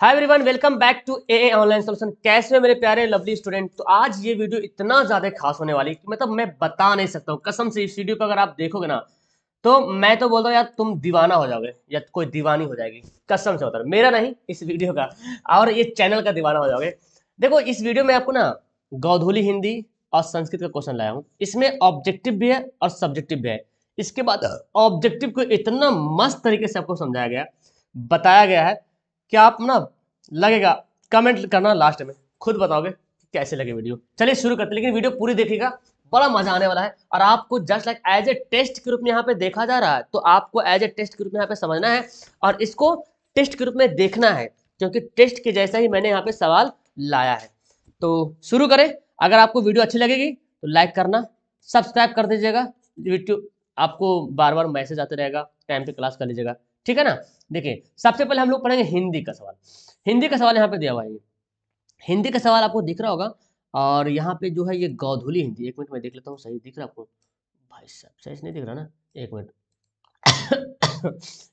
Hi everyone, welcome back to a online solution. कैसे हो मेरे प्यारे लवली स्टूडेंट। तो आज ये वीडियो इतना ज्यादा खास होने वाली कि मतलब मैं बता नहीं सकता हूँ कसम से। इस वीडियो को अगर आप देखोगे ना तो मैं तो बोलता हूँ यार तुम दीवाना हो जाओगे या कोई दीवानी हो जाएगी। कसम से होता है, मेरा नहीं, इस वीडियो का और ये चैनल का दीवाना हो जाओगे। देखो इस वीडियो में आपको ना गौधुली हिंदी और संस्कृत का क्वेश्चन लाया हूँ। इसमें ऑब्जेक्टिव भी है और सब्जेक्टिव भी है। इसके बाद ऑब्जेक्टिव को इतना मस्त तरीके से आपको समझाया गया, बताया गया है कि आप ना लगेगा कमेंट करना लास्ट में, खुद बताओगे कि कैसे लगे वीडियो। चलिए शुरू करते हैं, लेकिन वीडियो पूरी देखिएगा, बड़ा मजा आने वाला है। और आपको just like as a test के रूप में यहाँ पे देखा जा रहा है, तो आपको एज ए टेस्ट के रूप में यहाँ पे समझना है और इसको टेस्ट के रूप में देखना है, क्योंकि टेस्ट के जैसा ही मैंने यहाँ पे सवाल लाया है। तो शुरू करें। अगर आपको वीडियो अच्छी लगेगी तो लाइक करना, सब्सक्राइब कर दीजिएगा। वीडियो आपको बार बार मैसेज आते रहेगा, टाइम पे क्लास कर लीजिएगा, ठीक है ना। देखिए सबसे पहले हम लोग पढ़ेंगे हिंदी का सवाल। हिंदी का सवाल यहाँ पे दिया हुआ है। हिंदी का सवाल आपको दिख रहा होगा और यहाँ पे जो है ये गौधुली हिंदी। एक मिनट में देख लेता हूँ, सही दिख रहा है आपको? भाई साहब सही से नहीं दिख रहा ना, एक मिनट।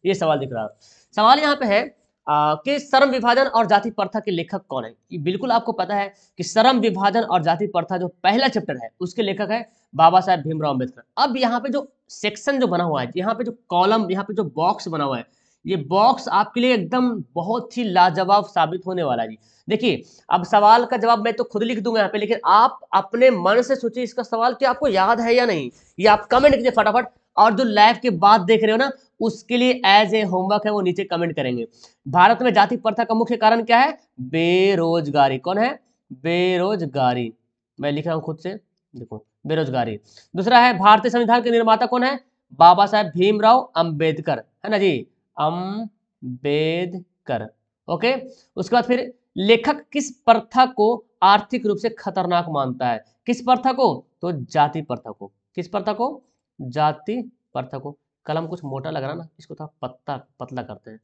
ये सवाल दिख रहा है। सवाल यहाँ पे है कि श्रम विभाजन और जाति प्रथा के लेखक कौन है। ये बिल्कुल आपको पता है कि श्रम विभाजन और जाति प्रथा जो पहला चैप्टर है उसके लेखक है बाबा साहेब भीमराव अम्बेडकर। अब यहाँ पे जो सेक्शन जो बना हुआ है, यहाँ पे जो कॉलम, यहाँ पे जो बॉक्स बना हुआ है, ये बॉक्स आपके लिए एकदम बहुत ही लाजवाब साबित होने वाला है जी। देखिए अब सवाल का जवाब मैं तो खुद लिख दूंगा यहाँ पे, लेकिन आप अपने मन से सोचिए इसका सवाल कि आपको याद है या नहीं। ये आप कमेंट कीजिए फटाफट। और जो लाइव के बाद देख रहे हो ना उसके लिए एज ए होमवर्क है, वो नीचे कमेंट करेंगे। भारत में जाति प्रथा का मुख्य कारण क्या है? बेरोजगारी। कौन है? बेरोजगारी। मैं लिख रहा हूं खुद से, देखो बेरोजगारी। दूसरा है भारतीय संविधान के निर्माता कौन है? बाबा साहेब भीमराव अंबेडकर, है ना जी, अंबेडकर। ओके। उसके बाद फिर लेखक किस प्रथा को आर्थिक रूप से खतरनाक मानता है? किस प्रथा को? तो जाति प्रथा को। किस प्रथा को? जाति प्रथा को। कलम कुछ मोटा लग रहा ना, इसको थोड़ा पत्ता पतला करते हैं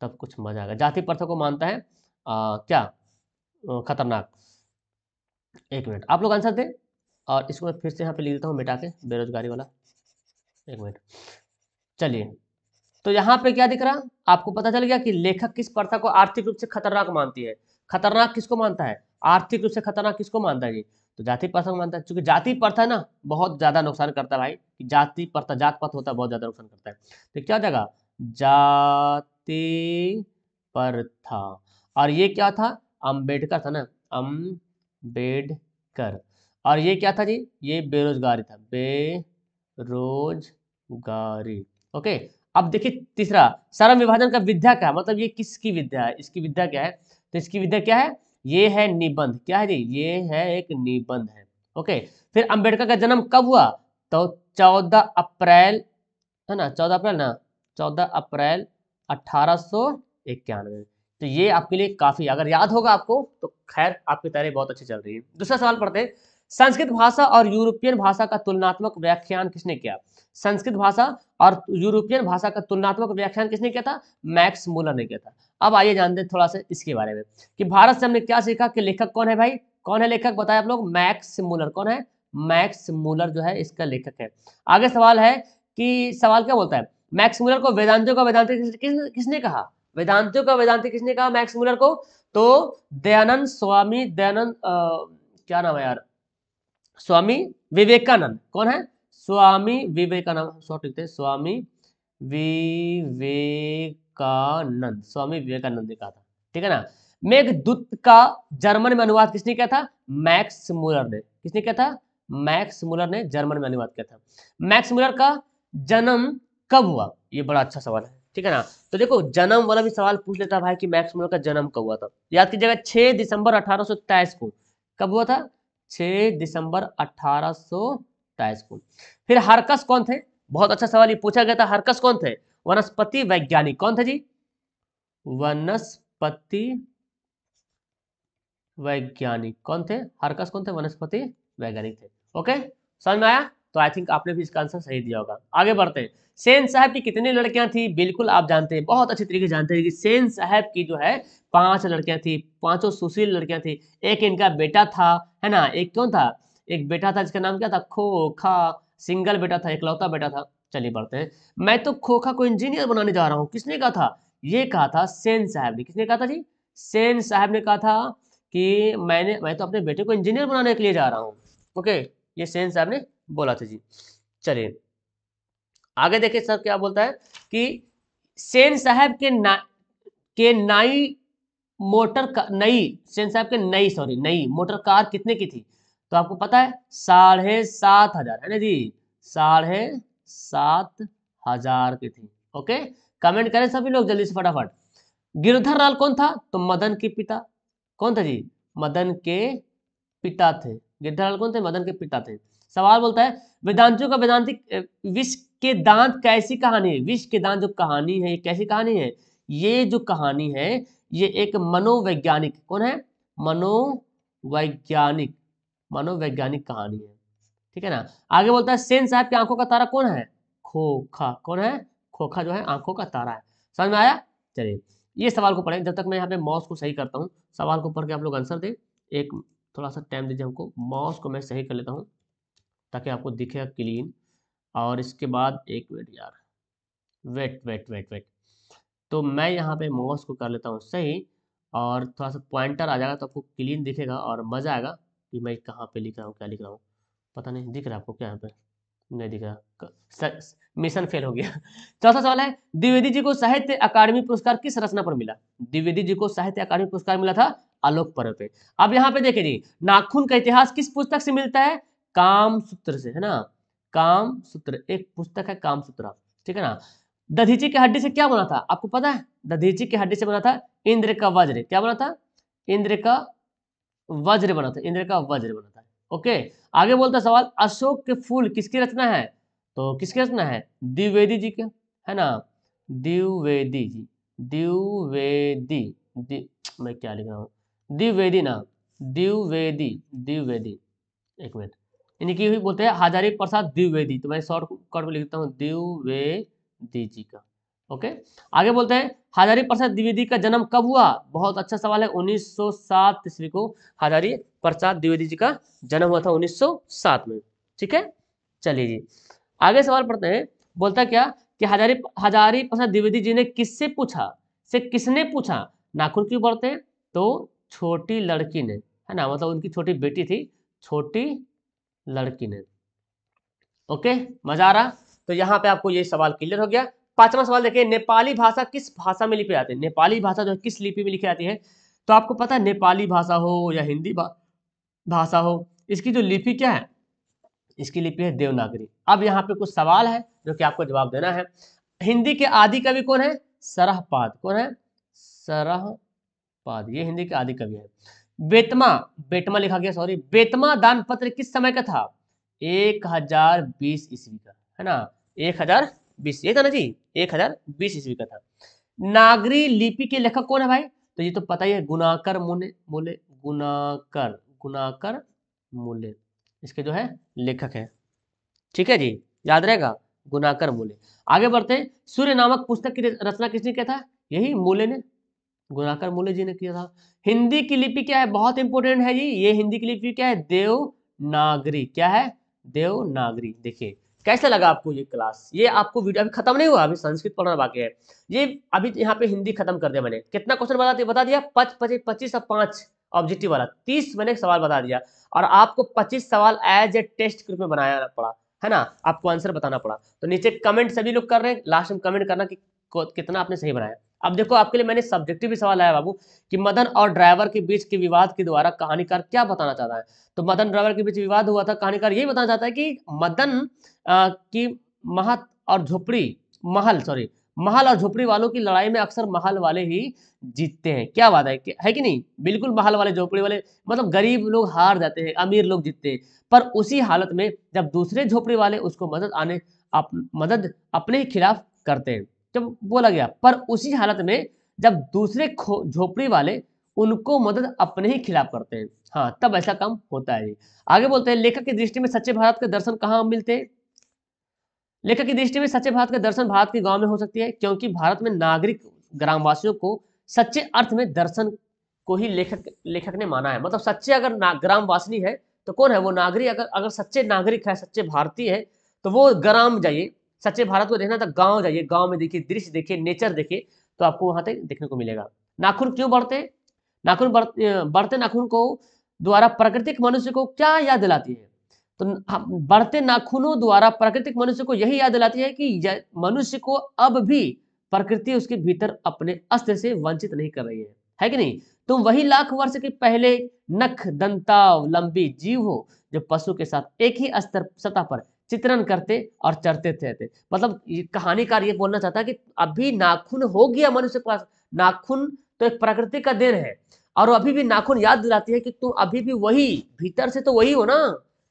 तब कुछ मजा आएगा। जाति प्रथा को मानता है क्या खतरनाक। एक मिनट आप लोग आंसर दें और इसको मैं फिर से यहाँ पे लिख देता हूँ मिटा के, बेरोजगारी वाला। एक मिनट। चलिए तो यहाँ पे क्या दिख रहा, आपको पता चल गया कि लेखक किस प्रथा को आर्थिक रूप से खतरनाक मानती है। खतरनाक किसको मानता है? आर्थिक रूप से खतरनाक किसको मानता है जी? तो जाति प्रथा को मानता है, क्योंकि जाति प्रथा ना बहुत ज्यादा नुकसान करता है भाई। कि जाति प्रथा, जात पात होता है, बहुत ज्यादा नुकसान करता है। तो क्या जगह? जाति प्रथा। और ये क्या था? अम्बेडकर था ना, अम्बेडकर। और ये क्या था जी? ये बेरोजगारी था, बेरोजगारी। ओके। अब देखिए तीसरा, श्रम विभाजन का विद्या क्या है? मतलब ये किसकी विद्या है? इसकी विद्या क्या है? तो इसकी विद्या क्या है? ये है निबंध। क्या है जी? ये है एक निबंध है। ओके। फिर अंबेडकर का जन्म कब हुआ? तो 14 अप्रैल, है ना, 14 अप्रैल ना, 14 अप्रैल 1891। तो ये आपके लिए काफी, अगर याद होगा आपको तो खैर आपकी तैयारी बहुत अच्छी चल रही है। दूसरा सवाल पढ़ते हैं। संस्कृत भाषा और यूरोपियन भाषा का तुलनात्मक व्याख्यान किसने किया? संस्कृत भाषा और यूरोपियन भाषा का तुलनात्मक व्याख्यान किसने किया था? मैक्स मूलर ने किया था। अब आइए जानते हैं थोड़ा सा इसके बारे में कि भारत से हमने क्या सीखा कि लेखक कौन है भाई? कौन है लेखक बताए आप लोग? Max Muller. कौन है? मैक्स मूलर जो है इसका लेखक है। आगे सवाल है कि सवाल क्या बोलता है? मैक्स मूलर को वेदांतियों का वेदांति किसने कहा? वेदांतियों का वेदांति किसने कहा मैक्स मूलर को? तो दयानंद स्वामी, दयानंद क्या नाम है यार, स्वामी विवेकानंद। कौन है? स्वामी विवेकानंद। शॉर्ट लिखते हैं, स्वामी विवेकानंद। स्वामी विवेकानंद ने कहा था, ठीक है ना। मेघदूत का जर्मन में अनुवाद किसने किया था? मैक्स मूलर ने। किसने किया था? मैक्स मूलर ने जर्मन में अनुवाद किया था। मैक्स मूलर का जन्म कब हुआ? ये बड़ा अच्छा सवाल है, ठीक है ना। तो देखो जन्म वाला भी सवाल पूछ लेता भाई कि मैक्स मूलर का जन्म कब हुआ था। याद कीजिएगा 6 दिसंबर 1823 को। कब हुआ था? 6 दिसंबर 1823 को। फिर हरकस कौन थे? बहुत अच्छा सवाल ये पूछा गया था। हरकस कौन थे? वनस्पति वैज्ञानिक। कौन थे जी? वनस्पति वैज्ञानिक। कौन थे? हरकस कौन थे? वनस्पति वैज्ञानिक थे। ओके, समझ में आया? तो आई थिंक आपने भी इसका आंसर सही दिया होगा। आगे बढ़ते हैं। सेन साहब की कितनी लड़कियां थी? बिल्कुल आप जानते हैं, बहुत अच्छी तरीके से जानते हैं कि सेन साहब की जो है 5 लड़कियां थी। 5 सुशील लड़कियां थी। एक इनका बेटा था, है ना। एक कौन था? एक बेटा था जिसका नाम क्या था? खोखा। सिंगल बेटा था, इकलौता बेटा था। चलिए बढ़ते हैं। मैं तो खोखा को इंजीनियर बनाने जा रहा हूँ, किसने कहा था? ये कहा था सेन साहब ने। किसने कहा था जी? सेन साहब ने कहा था कि मैं तो अपने बेटे को इंजीनियर बनाने के लिए जा रहा हूँ। ओके, ये सेन साहब ने बोला था जी। चलिए आगे देखिए सर क्या बोलता है कि सेन साहब के सेन साहब के नई मोटर कार कितने की थी? तो आपको पता है 7,500 है ना जी, 7,500 की थी। ओके, कमेंट करें सभी लोग जल्दी से फटाफट। गिरधर लाल कौन था? तो मदन के पिता। कौन था जी? मदन के पिता थे। गिरधर लाल कौन थे? मदन के पिता थे। सवाल बोलता है वेदांतियों का वेदांतिक विष के दांत कैसी कहानी है? विष के दांत जो कहानी है ये कैसी कहानी है? ये जो कहानी है ये एक मनोवैज्ञानिक, कौन है? मनोवैज्ञानिक, मनोवैज्ञानिक कहानी है। ठीक है ना। आगे बोलता है सेन साहब की आंखों का तारा कौन है? खोखा। कौन है? खोखा जो है आंखों का तारा है। समझ में आया? चलिए ये सवाल को पढ़ें, जब तक मैं यहाँ पे माउस को सही करता हूँ, सवाल को पढ़ के आप लोग आंसर दें। एक थोड़ा सा टाइम दीजिए हमको, माउस को मैं सही कर लेता हूँ ताकि आपको दिखेगा क्लीन। और इसके बाद एक मिनट यार, वेट वेट वेट वेट, तो मैं यहाँ पे माउस को कर लेता हूँ सही, और थोड़ा सा पॉइंटर आ जाएगा तो आपको क्लीन दिखेगा और मज़ा आएगा कि मैं कहाँ पे लिख रहा हूँ, क्या लिख रहा हूँ। पता नहीं दिख रहा है आपको क्या? यहाँ पे नहीं दिख रहा, मिशन फेल हो गया। चौथा सवाल है द्विवेदी जी को साहित्य अकादमी पुरस्कार किस रचना पर मिला? द्विवेदी जी को साहित्य अकादमी पुरस्कार मिला था आलोक पर्व पे। अब यहाँ पे देखिए जी, नाखून का इतिहास किस पुस्तक से मिलता है? कामसूत्र से, है ना। कामसूत्र एक पुस्तक है, कामसूत्र। ठीक है ना। दधीची की हड्डी से क्या बना था? आपको पता है? दधीची की हड्डी से बना था इंद्र का वज्र। क्या बना था? इंद्र का वज्र बना था, इंद्र का वज्र बना था। ओके, आगे बोलता सवाल अशोक के फूल किसकी रचना है? तो किसकी रचना है? द्विवेदी जी के, है ना। द्विवेदी जी, द्विवेदी, मैं क्या लिख रहा हूँ, द्विवेदी ना, द्विवेदी। एक मिनट, इनकी भी बोलते हैं हजारी प्रसाद द्विवेदी, तो मैं शॉर्ट कट में लिखता हूँ द्विवेदी जी का। ओके, आगे बोलते हैं हजारी प्रसाद द्विवेदी का जन्म कब हुआ? बहुत अच्छा सवाल है। 1907 ईस्वी को हजारी प्रसाद द्विवेदी जी का जन्म हुआ था, 1907 में। ठीक है, चलिए जी आगे सवाल पढ़ते हैं। बोलता क्या कि हजारी प्रसाद द्विवेदी जी ने किससे पूछा, से किसने पूछा नाखून क्यों बढ़ते हैं? तो छोटी लड़की ने, है ना, मतलब उनकी छोटी बेटी थी, छोटी लड़की ने। ओके, मजा आ रहा? तो यहाँ पे आपको ये सवाल क्लियर हो गया। पांचवा सवाल देखिए, नेपाली भाषा किस भाषा में लिपी आती है? नेपाली भाषा जो है किस लिपि में लिखी आती है? तो आपको पता है नेपाली भाषा हो या हिंदी भाषा हो, इसकी जो लिपि क्या है? इसकी लिपि है देवनागरी। अब यहाँ पे कुछ सवाल है जो कि आपको जवाब देना है। हिंदी के आदि कवि कौन है? सरहपाद। कौन है? सरहपाद, ये हिंदी के आदि कवि है। बेतमा, बेटमा लिखा गया, सॉरी, बेतमा दान पत्र किस समय का था? 1020 ईस्वी का, है ना। 1020, ये था ना जी, 1020 ईस्वी का था। नागरी लिपि के लेखक कौन है भाई? तो ये तो पता ही है, गुणाकर मूले, गुणाकर मूले इसके जो है लेखक है। ठीक है जी, याद रहेगा, गुणाकर मूले। आगे बढ़ते हैं, सूर्य नामक पुस्तक की रचना किसने किया था? यही मूले ने, गुणाकर मूले जी ने किया था। हिंदी की लिपि क्या है? बहुत इंपॉर्टेंट है जी, ये हिंदी की लिपि क्या है? देवनागरी। क्या है? देवनागरी। देखिए कैसा लगा आपको ये क्लास? ये आपको वीडियो अभी खत्म नहीं हुआ, अभी संस्कृत पढ़ना बाकी है। ये अभी यहाँ पे हिंदी खत्म कर दिया मैंने। कितना क्वेश्चन बता दिया? 25 और 5 ऑब्जेक्टिव वाला, 30 मैंने सवाल बता दिया, और आपको 25 सवाल एज ए टेस्ट के रूप में बनाया पड़ा, है ना। आपको आंसर बताना पड़ा। तो नीचे कमेंट सभी लोग कर रहे हैं, लास्ट में कमेंट करना कि कितना आपने सही बनाया। अब देखो आपके लिए मैंने सब्जेक्टिव भी सवाल लाया बाबू, कि मदन और ड्राइवर के बीच के विवाद के द्वारा कहानीकार क्या बताना चाहता है? तो मदन ड्राइवर के बीच विवाद हुआ था, कहानीकार यही बताना चाहता है कि मदन की महल और झोपड़ी वालों की लड़ाई में अक्सर महल वाले ही जीतते हैं। क्या बात है कि नहीं? बिल्कुल, महल वाले झोपड़ी वाले, मतलब गरीब लोग हार जाते हैं, अमीर लोग जीतते हैं। पर उसी हालत में जब दूसरे झोपड़ी वाले उसको मदद अपने ही खिलाफ करते हैं, जब बोला गया, पर उसी हालत में जब दूसरे झोपड़ी वाले उनको मदद अपने ही खिलाफ करते हैं, हाँ, तब ऐसा काम होता है। आगे बोलते हैं लेखक की दृष्टि में सच्चे भारत के दर्शन कहाँ मिलते हैं? लेखक की दृष्टि में सच्चे भारत के दर्शन भारत के गांव में हो सकती है, क्योंकि भारत में नागरिक ग्रामवासियों को सच्चे अर्थ में दर्शन को ही लेखक ने माना है। मतलब सच्चे अगर ग्रामवासी है तो कौन है वो? नागरिक। अगर सच्चे नागरिक है, सच्चे भारतीय है, तो वो ग्राम जाइए, सच्चे भारत को देखना तो गांव जाइए, गांव में देखिए, दृश्य देखिए, नेचर देखिए, तो आपको वहां तक देखने को मिलेगा। नाखून क्यों बढ़ते हैं? नाखून बढ़ते नाखून को द्वारा प्राकृतिक मनुष्य को क्या याद दिलाती है? तो बढ़ते नाखूनों द्वारा प्राकृतिक मनुष्य को यही याद दिलाती है कि मनुष्य को अब भी प्रकृति उसके भीतर अपने अस्त्र से वंचित नहीं कर रही है कि नहीं? तुम वही लाख वर्ष के पहले नख दंतावलंबी जीव हो जो पशु के साथ एक ही स्तर सतह पर चित्रण करते और चरते थे। मतलब कहानीकार ये बोलना चाहता है कि अभी नाखून हो गया मनुष्य के पास। नाखून तो एक प्रकृति का देन है और अभी भी नाखून याद दिलाती है कि तुम अभी भी वही, भीतर से तो वही हो ना,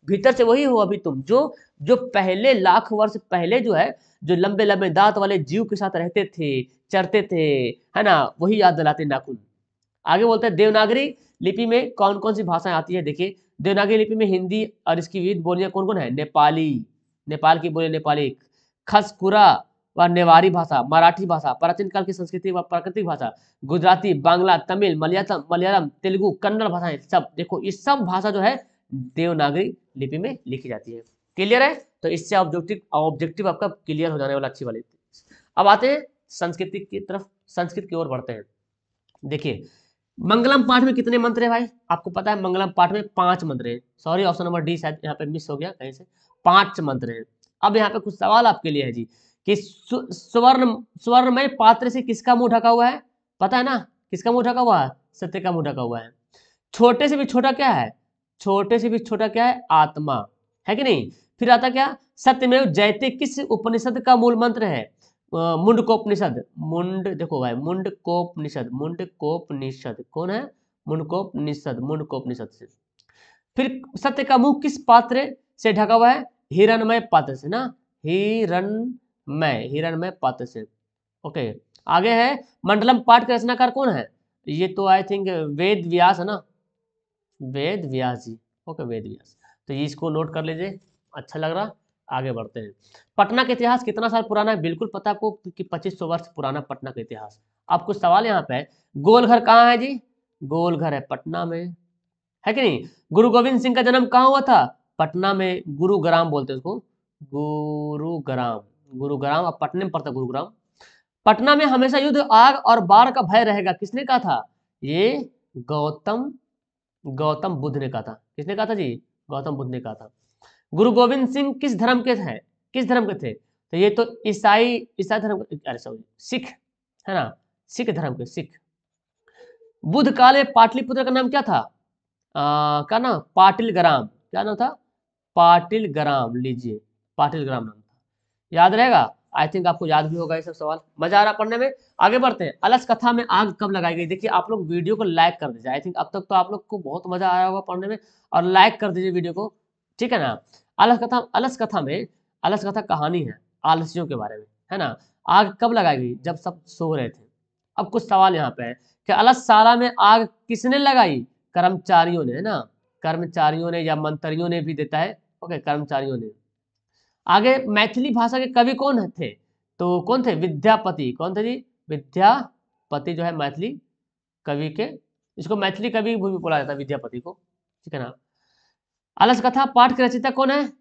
भीतर से वही हो अभी तुम जो जो पहले लाख वर्ष पहले जो है, जो लंबे लंबे दांत वाले जीव के साथ रहते थे, चरते थे, है ना, वही याद दिलाते नाखून। आगे बोलते हैं देवनागरी लिपि में कौन कौन सी भाषाएं आती है? देखिए देवनागरी लिपि में हिंदी और इसकी विविध बोलियां कौन कौन है? नेपाली, नेपाल की बोली नेपाली, खसकुरा व नेवारी भाषा, मराठी भाषा, प्राचीन काल की संस्कृति व प्राकृतिक भाषा, गुजराती, बांग्ला, तमिल, मलयालम मलयालम, तेलुगु, कन्नड़ भाषाएं, सब देखो ये सब भाषा जो है देवनागरी लिपि में लिखी जाती है। क्लियर है? तो इससे ऑब्जेक्टिव आपका क्लियर हो जाने वाला अच्छी वाली। अब आते हैं संस्कृति की तरफ, संस्कृत की ओर बढ़ते हैं। देखिए मंगलम पाठ में कितने मंत्र है भाई? आपको पता है मंगलम पाठ में 5 मंत्र है। सॉरी ऑप्शन नंबर डी शायद यहाँ पे मिस हो गया कहीं से, 5 मंत्र है। अब यहाँ पे कुछ सवाल आपके लिए है जी कि स्वर्णमय पात्र से किसका मुंह ढका हुआ है? पता है ना किसका मुंह ढका हुआ है? सत्य का मुंह ढका हुआ है। छोटे से भी छोटा क्या है? छोटे से भी छोटा क्या है? आत्मा, है कि नहीं? फिर आता क्या? सत्यमेव जयते किस उपनिषद का मूल मंत्र है? मुंडकोपनिषद। मुंड देखो भाई, मुंडकोपनिषद, मुंडकोपनिषद कौन है? मुंडकोपनिषद, मुंडकोपनिषद से। फिर सत्य का मुंह किस पात्र से ढका हुआ है? हिरणमय पात्र से ना, हिरणमय पात्र से। ओके आगे है मंडलम पाठ का रचनाकार कौन है? ये तो आई थिंक वेद व्यास है ना, वेद व्यास जी। ओके वेद व्यास, तो ये इसको नोट कर लीजिए, अच्छा लग रहा। आगे बढ़ते हैं। पटना का इतिहास कितना साल पुराना है? बिल्कुल पता आपको कि 2500 वर्ष पुराना पटना का इतिहास। अब कुछ सवाल यहाँ पे है, गोलघर कहाँ है जी? गोलघर है पटना में, है कि नहीं? गुरु गोविंद सिंह का जन्म कहाँ हुआ था? पटना में, गुरुग्राम बोलते हैं उसको, गुरुग्राम, गुरुग्राम। अब पटने में पड़ता गुरुग्राम। पटना में हमेशा युद्ध, आग और बाढ़ का भय रहेगा, किसने कहा था? ये गौतम गौतम बुद्ध ने कहा था। किसने कहा था जी? गौतम बुद्ध ने कहा था। गुरु गोविंद सिंह किस धर्म के थे? किस धर्म के थे? तो ये तो ईसाई, ईसाई धर्म, अरे सॉरी सिख, है ना, सिख धर्म के, सिख। बुद्ध काल में पाटलिपुत्र का नाम क्या था? क्या नाम? पाटिलग्राम। क्या नाम था? पाटिलग्राम, लीजिए पाटिलग्राम नाम था। याद रहेगा? आई थिंक आपको याद भी होगा ये सब सवाल। मजा आ रहा पढ़ने में? आगे बढ़ते हैं। अलस कथा में आग कब लगाई गई? देखिए आप लोग वीडियो को लाइक कर दीजिए। आई थिंक अब तक तो आप लोग को बहुत मजा आया होगा पढ़ने में, और लाइक कर दीजिए वीडियो को, ठीक है ना। अलस कथा कहानी है आलसियों के बारे में, है ना। आग कब लगाई गई? जब सब सो रहे थे। अब कुछ सवाल यहाँ पे है कि अलसशाला में आग किसने लगाई? कर्मचारियों ने, है ना, कर्मचारियों ने या मंत्रियों ने भी देता है। ओके कर्मचारियों ने। आगे मैथिली भाषा के कवि कौन थे? तो कौन थे? विद्यापति। कौन थे जी? विद्यापति जो है मैथिली कवि के, इसको मैथिली कवि भी बोला जाता है विद्यापति को, ठीक है ना। अलस कथा पाठ के रचयिता कौन है?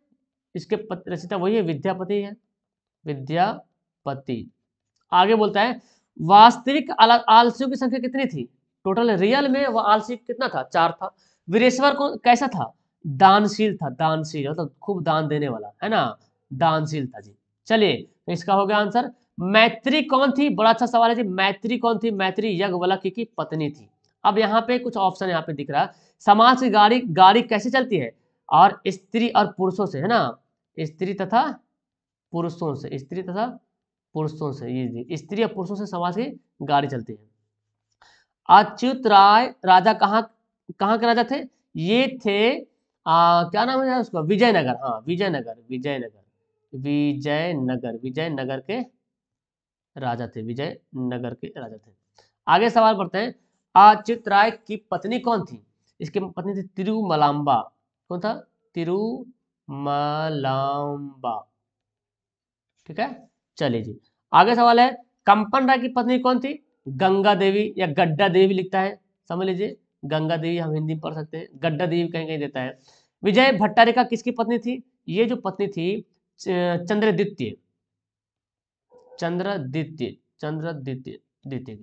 इसके रचयिता वही है, विद्यापति है, विद्यापति। आगे बोलता है वास्तविक आलसियों की संख्या कितनी थी? टोटल रियल में वो आलसी कितना था? 4 था। वीरेश्वर को कैसा था? दानशील था, दानशील मतलब खूब दान देने वाला, है ना, दानशील था जी। चलिए तो इसका हो गया आंसर। मैत्री कौन थी? बड़ा अच्छा सवाल है जी। मैत्री कौन थी? मैत्री यज्ञवल्क्य की पत्नी थी। अब यहाँ पे कुछ ऑप्शन यहाँ पे दिख रहा है। समाज की गाड़ी गाड़ी कैसे चलती है? और स्त्री और पुरुषों से, है ना, स्त्री तथा पुरुषों से, स्त्री तथा पुरुषों से, ये स्त्री और पुरुषों से समाज की गाड़ी चलती है। अच्युत राय राजा कहाँ कहाँ के राजा थे? ये थे क्या नाम है उसका? विजयनगर, हाँ विजयनगर, विजयनगर, विजयनगर, विजयनगर के राजा थे, विजयनगर के राजा थे। आगे सवाल पढ़ते हैं। अच्युत राय की पत्नी कौन थी? इसकी पत्नी थी तिरुमलांबा। कौन था? तिरुमलांबा, ठीक है। चलिए जी आगे सवाल है, कंपन राय की पत्नी कौन थी? गंगा देवी या गड्डा देवी लिखता है, समझ लीजिए। गंगा देवी हम हिंदी में पढ़ सकते हैं, गड्डा देवी कहीं कहीं देता है। विजय भट्टारिका किसकी पत्नी थी? ये जो पत्नी थी चंद्रद्वितीय, चंद्रद्वितीय, चंद्रद्वितीय, द्वितीय,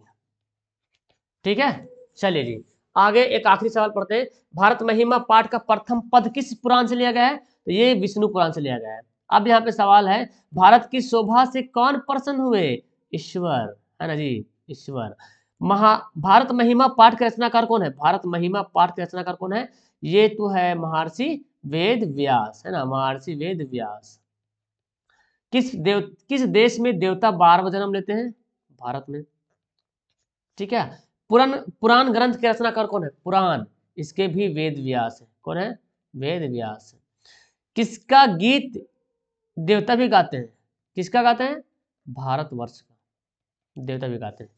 ठीक है। चलिए जी आगे एक आखिरी सवाल पढ़ते हैं। भारत महिमा पाठ का प्रथम पद किस पुराण से लिया गया है? तो ये विष्णु पुराण से लिया गया है। अब यहाँ पे सवाल है, भारत की शोभा से कौन प्रसन्न हुए? ईश्वर, है ना जी, ईश्वर। भारत महिमा पाठ के रचनाकार कौन है? भारत महिमा पाठ के रचनाकार कौन है? ये तो है महर्षि वेद व्यास, है ना, महर्षि वेद व्यास। किस देश में देवता 12 जन्म लेते हैं? भारत में। ठीक है। पुराण ग्रंथ के रचनाकार कौन है? पुराण, इसके भी वेद व्यास है। कौन है? वेद व्यास। किसका गीत देवता भी गाते हैं? किसका गाते हैं? भारतवर्ष का देवता भी गाते हैं।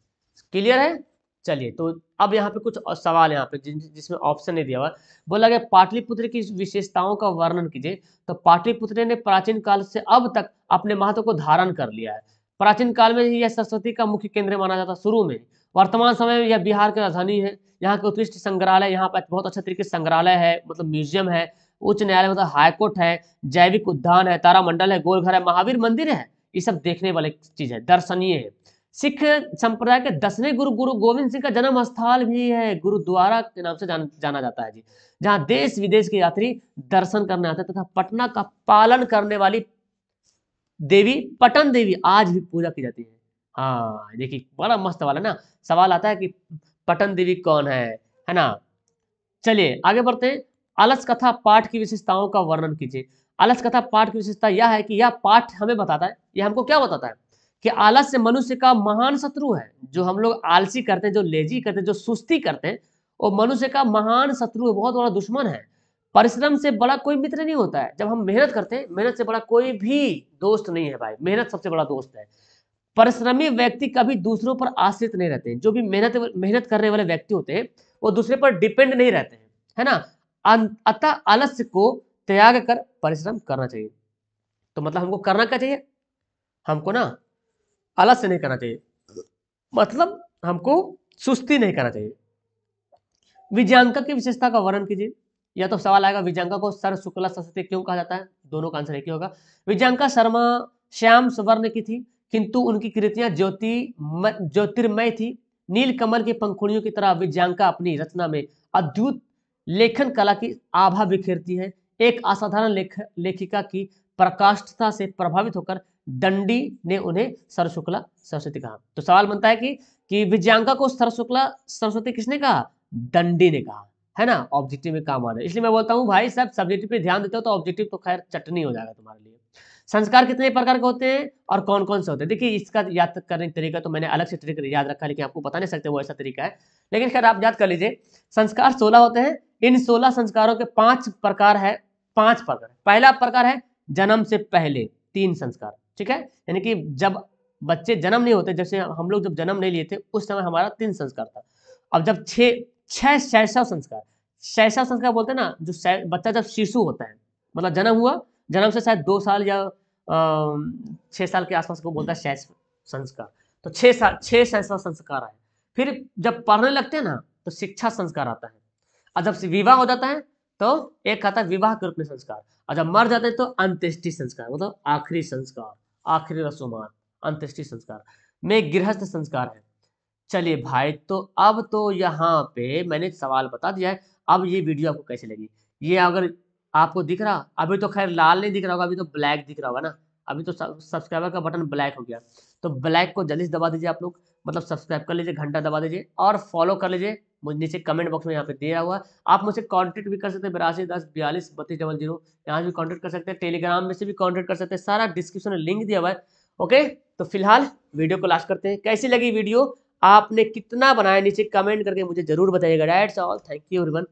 क्लियर है? चलिए, तो अब यहाँ पे कुछ सवाल यहाँ पे जिसमें ऑप्शन नहीं दिया हुआ। बोला गया पाटलिपुत्र की विशेषताओं का वर्णन कीजिए। तो पाटलिपुत्र ने प्राचीन काल से अब तक अपने महत्व को धारण कर लिया है। प्राचीन काल में यह सरस्वती का मुख्य केंद्र माना जाता शुरू में। वर्तमान समय में यह बिहार की राजधानी है। यहाँ के उत्कृष्ट संग्रहालय, यहाँ पर बहुत अच्छा तरीके से संग्रहालय है, मतलब म्यूजियम है, उच्च न्यायालय मतलब हाईकोर्ट है, जैविक उद्यान है, तारामंडल है, गोलघर है, महावीर मंदिर है। ये सब देखने वाली चीज है, दर्शनीय है। सिख संप्रदाय के 10वें गुरु गोविंद सिंह का जन्म स्थल भी है, गुरुद्वारा के नाम से जाना जाता है जी, जहां देश विदेश के यात्री दर्शन करने आते हैं तथा पटना का पालन करने वाली देवी पटन देवी आज भी पूजा की जाती है। हाँ देखिए, बड़ा मस्त सवाल है ना। सवाल आता है कि पटन देवी कौन है ना। चलिए आगे बढ़ते हैं। अलस कथा पाठ की विशेषताओं का वर्णन कीजिए। अलस कथा पाठ की विशेषता यह है कि यह पाठ हमें बताता है, यह हमको क्या बताता है कि आलस्य मनुष्य का महान शत्रु है। जो हम लोग आलसी करते हैं, जो लेजी करते हैं, जो सुस्ती करते हैं, वो मनुष्य का महान शत्रु है, बहुत बड़ा दुश्मन है। परिश्रम से बड़ा कोई मित्र नहीं होता है। जब हम मेहनत करते हैं, मेहनत से बड़ा कोई भी दोस्त नहीं है भाई, मेहनत सबसे बड़ा दोस्त है। परिश्रमी व्यक्ति कभी दूसरों पर आश्रित नहीं रहते हैं। जो भी मेहनत करने वाले व्यक्ति होते हैं वो दूसरे पर डिपेंड नहीं रहते हैं, है ना। अतः आलस्य को त्याग कर परिश्रम करना चाहिए। तो मतलब हमको करना क्या चाहिए? हमको ना आलस्य नहीं करना चाहिए, मतलब हमको सुस्ती नहीं करना चाहिए। विजयांका की विशेषता का वर्णन कीजिए। या तो सवाल आएगा विजयांका को सर शुक्ला सरस्वती क्यों कहा जाता है? दोनों का आंसर एक ही होगा। विजयांका शर्मा श्याम स्वर्ण की थी, किंतु उनकी कृतियां ज्योतिर्मय थी। नील कमल की पंखुड़ियों की तरह विजयांका अपनी रचना में अद्भुत लेखन कला की आभा बिखेरती है। एक असाधारण लेखिका की प्रकाष्ठता से प्रभावित होकर दंडी ने उन्हें सर शुक्ला सरस्वती कहा। तो सवाल बनता है कि विजयांका को सर शुक्ला सरस्वती किसने कहा? दंडी ने कहा, है ना। ऑब्जेक्टिव में काम आ रहा है, इसलिए मैं बोलता हूँ भाई सब सब्जेक्टिव पे ध्यान देते हो तो ऑब्जेक्टिव तो खैर चटनी हो जाएगा तुम्हारे लिए। संस्कार कितने प्रकार के होते हैं और कौन कौन से होते हैं? देखिए इसका याद करने का तरीका तो मैंने अलग से तरीका याद रखा, लेकिन आपको बता नहीं सकते वो ऐसा तरीका है, लेकिन खैर आप याद कर लीजिए। संस्कार 16 होते हैं। इन 16 संस्कारों के 5 प्रकार है। 5 प्रकार। पहला प्रकार है जन्म से पहले 3 संस्कार, ठीक है। यानी कि जब बच्चे जन्म नहीं होते, जैसे हम लोग जब जन्म नहीं लिए थे उस समय हमारा 3 संस्कार था। अब जब 6 शैशव संस्कार, शैशव संस्कार बोलते हैं ना, जो बच्चा जब शिशु होता है, मतलब जन्म हुआ, जन्म से शायद 2 साल या 6 साल के आसपास को बोलता है शैशव संस्कार। तो 6 शैशव संस्कार है। फिर जब पढ़ने लगते हैं ना तो शिक्षा संस्कार आता है। और जब विवाह हो जाता है तो एक आता है विवाह के रूप में संस्कार, और जब मर जाते हैं तो अंत्येष्टि संस्कार, मतलब आखिरी संस्कार, आखिरी रस्म, अंत्येष्टि संस्कार में गृहस्थ संस्कार है। चलिए भाई, तो अब तो यहाँ पे मैंने सवाल बता दिया है। अब ये वीडियो आपको कैसी लगी? ये अगर आपको दिख रहा, अभी तो खैर लाल नहीं दिख रहा होगा, अभी तो ब्लैक दिख रहा होगा ना। अभी तो सब्सक्राइबर का बटन ब्लैक हो गया, तो ब्लैक को जल्दी से दबा दीजिए आप लोग, मतलब सब्सक्राइब कर लीजिए, घंटा दबा दीजिए और फॉलो कर लीजिए। मुझे नीचे कमेंट बॉक्स में यहाँ पे दिया हुआ है, आप मुझसे कांटेक्ट भी कर सकते हैं 8210423200, यहाँ भी कांटेक्ट कर सकते हैं, टेलीग्राम में से भी कांटेक्ट कर सकते हैं, सारा डिस्क्रिप्शन में लिंक दिया हुआ है। ओके, तो फिलहाल वीडियो को लास्ट करते हैं। कैसी लगी वीडियो, आपने कितना बनाया नीचे कमेंट करके मुझे जरूर बताइएगा। That's all, thank you everyone.